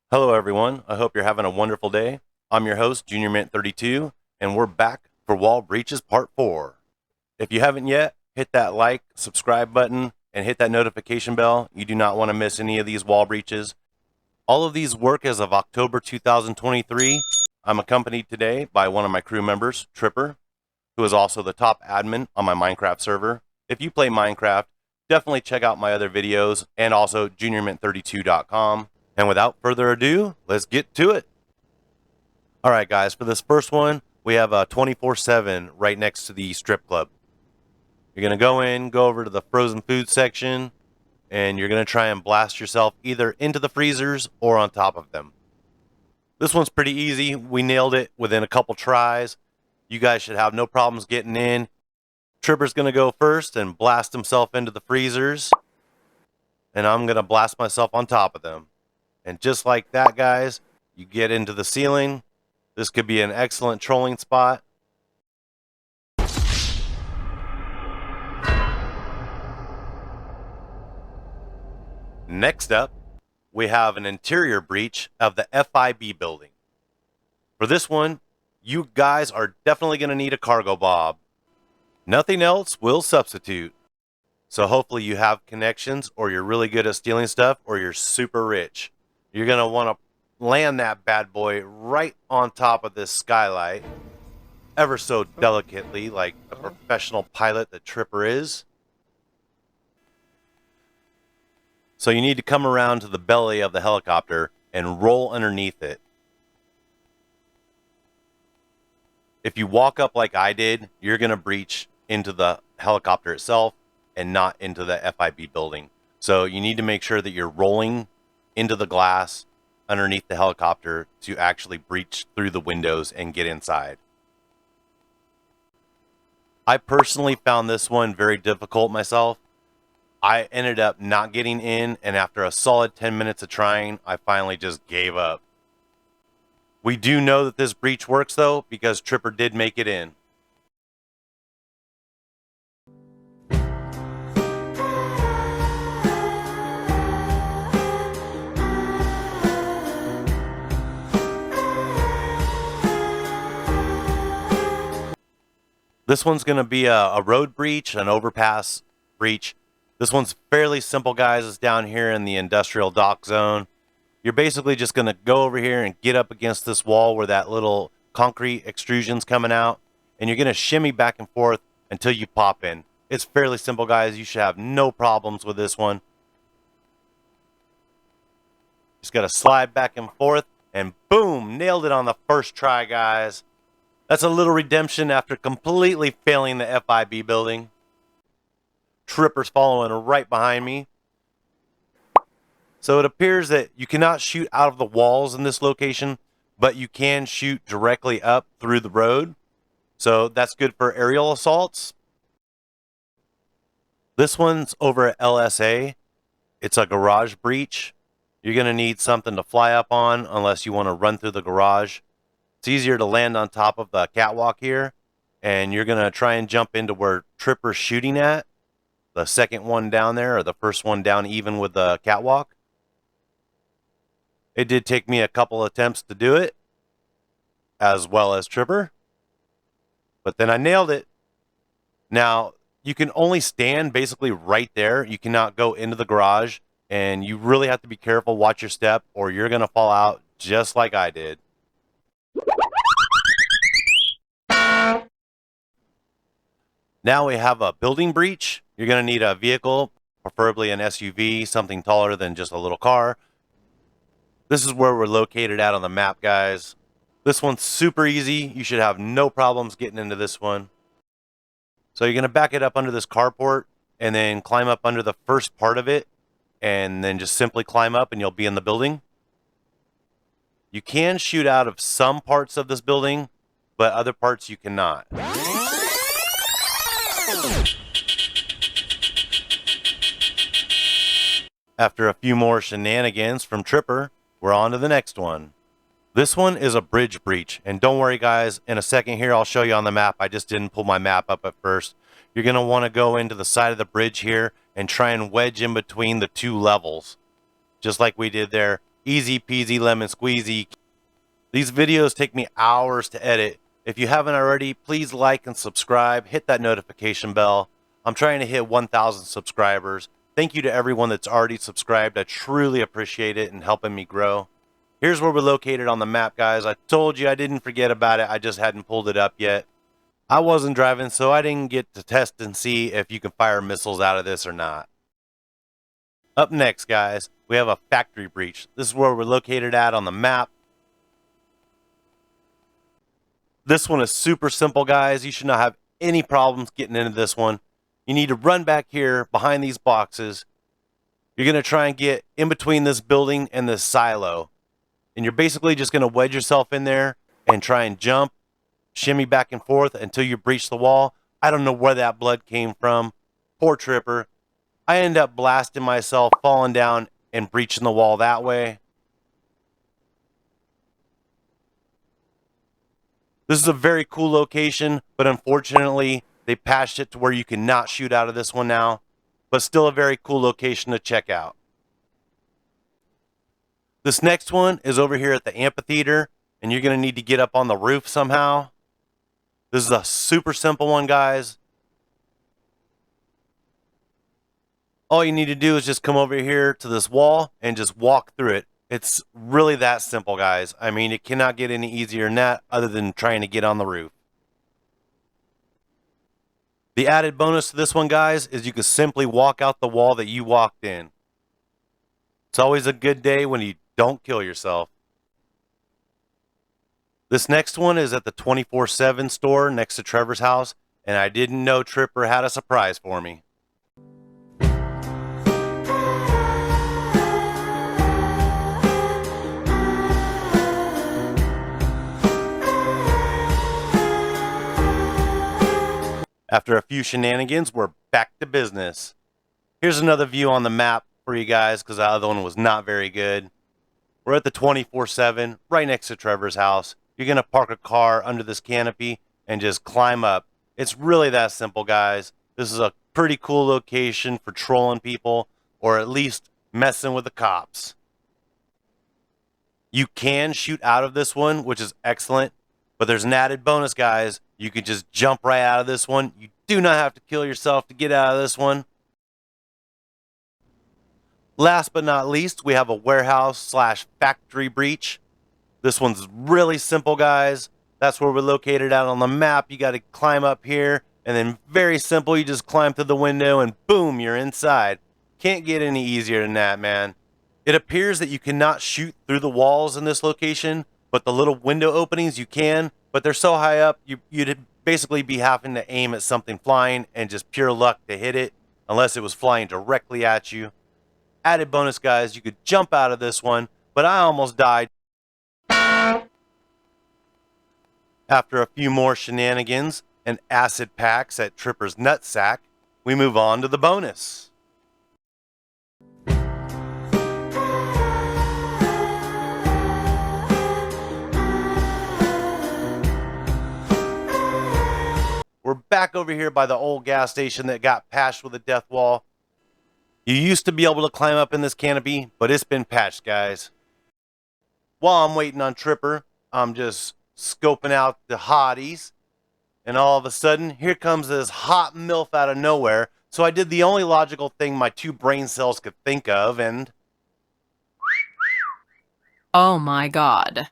Hello everyone, I hope you're having a wonderful day. I'm your host, Junior Mint 32, and we're back for Wall Breaches Part 4. If you haven't yet, hit that like, subscribe button, and hit that notification bell. You do not want to miss any of these wall breaches. All of these work as of October 2023. I'm accompanied today by one of my crew members, Tripper, who is also the top admin on my Minecraft server. If you play Minecraft, definitely check out my other videos and also juniormint32.com. And without further ado, let's get to it. All right, guys, for this first one, we have a 24/7 right next to the strip club. You're going to go in, go over to the frozen food section, and you're going to try and blast yourself either into the freezers or on top of them. This one's pretty easy. We nailed it within a couple tries. You guys should have no problems getting in. Tripper's going to go first and blast himself into the freezers, and I'm going to blast myself on top of them. And just like that, guys, you get into the ceiling. This could be an excellent trolling spot. Next up, we have an interior breach of the FIB building. For this one, you guys are definitely going to need a cargo bob. Nothing else will substitute. So hopefully you have connections, or you're really good at stealing stuff, or you're super rich. You're going to want to land that bad boy right on top of this skylight, ever so delicately, like a professional pilot that Tripper is. So you need to come around to the belly of the helicopter and roll underneath it. If you walk up like I did, you're going to breach into the helicopter itself and not into the FIB building. So you need to make sure that you're rolling into the glass underneath the helicopter to actually breach through the windows and get inside. I personally found this one very difficult myself. I ended up not getting in, and after a solid 10 minutes of trying, I finally just gave up. We do know that this breach works though, because Tripper did make it in. This one's going to be a road breach, an overpass breach. This one's fairly simple, guys. It's down here in the industrial dock zone. You're basically just going to go over here and get up against this wall where that little concrete extrusion's coming out, and you're going to shimmy back and forth until you pop in. It's fairly simple, guys. You should have no problems with this one. Just got to slide back and forth, and boom, nailed it on the first try, guys. That's a little redemption after completely failing the FIB building. Tripper's following right behind me. So it appears that you cannot shoot out of the walls in this location, but you can shoot directly up through the road. So that's good for aerial assaults. This one's over at LSA. It's a garage breach. You're going to need something to fly up on unless you want to run through the garage. It's easier to land on top of the catwalk here, and you're going to try and jump into where Tripper's shooting at. The second one down there, or the first one down even with the catwalk. It did take me a couple attempts to do it, as well as Tripper, but then I nailed it. Now, you can only stand basically right there. You cannot go into the garage, and you really have to be careful, watch your step, or you're going to fall out just like I did. Now we have a building breach. You're going to need a vehicle, preferably an SUV, something taller than just a little car. This is where we're located at on the map, guys. This one's super easy. You should have no problems getting into this one. So you're going to back it up under this carport and then climb up under the first part of it, and then just simply climb up and you'll be in the building. You can shoot out of some parts of this building, but other parts you cannot. After a few more shenanigans from Tripper, we're on to the next one. This one is a bridge breach, and don't worry guys, in a second here I'll show you on the map. I just didn't pull my map up at first. You're going to want to go into the side of the bridge here and try and wedge in between the two levels. Just like we did there. Easy peasy lemon squeezy. These videos take me hours to edit. If you haven't already, please like and subscribe. Hit that notification bell. I'm trying to hit 1,000 subscribers. Thank you to everyone that's already subscribed. I truly appreciate it and helping me grow. Here's where we're located on the map, guys. I told you I didn't forget about it. I just hadn't pulled it up yet. I wasn't driving, so I didn't get to test and see if you can fire missiles out of this or not. Up next, guys, we have a factory breach. This is where we're located at on the map. This one is super simple, guys. You should not have any problems getting into this one. You need to run back here behind these boxes. You're going to try and get in between this building and this silo. And you're basically just going to wedge yourself in there and try and jump, shimmy back and forth until you breach the wall. I don't know where that blood came from. Poor Tripper. I end up blasting myself, falling down, and breaching the wall that way. This is a very cool location, but unfortunately, they patched it to where you cannot shoot out of this one now. But still a very cool location to check out. This next one is over here at the amphitheater, and you're going to need to get up on the roof somehow. This is a super simple one, guys. All you need to do is just come over here to this wall and just walk through it. It's really that simple, guys. I mean, it cannot get any easier than that other than trying to get on the roof. The added bonus to this one, guys, is you can simply walk out the wall that you walked in. It's always a good day when you don't kill yourself. This next one is at the 24/7 store next to Trevor's house, and I didn't know Tripper had a surprise for me. After a few shenanigans, we're back to business. Here's another view on the map for you guys because the other one was not very good. We're at the 24/7 right next to Trevor's house. You're going to park a car under this canopy and just climb up. It's really that simple, guys. This is a pretty cool location for trolling people or at least messing with the cops. You can shoot out of this one, which is excellent, but there's an added bonus, guys. You can just jump right out of this one. You do not have to kill yourself to get out of this one. Last but not least, we have a warehouse/factory breach. This one's really simple, guys. That's where we're located out on the map. You got to climb up here, and then very simple, you just climb through the window, and boom, you're inside. Can't get any easier than that, man. It appears that you cannot shoot through the walls in this location, but the little window openings you can, but they're so high up, you'd basically be having to aim at something flying and just pure luck to hit it, unless it was flying directly at you. Added bonus, guys, you could jump out of this one, but I almost died. After a few more shenanigans and acid packs at Tripper's nutsack, we move on to the bonus. We're back over here by the old gas station that got patched with a death wall. You used to be able to climb up in this canopy, but it's been patched, guys. While I'm waiting on Tripper, I'm just scoping out the hotties, and all of a sudden, here comes this hot MILF out of nowhere. So I did the only logical thing my two brain cells could think of, and... Oh my god.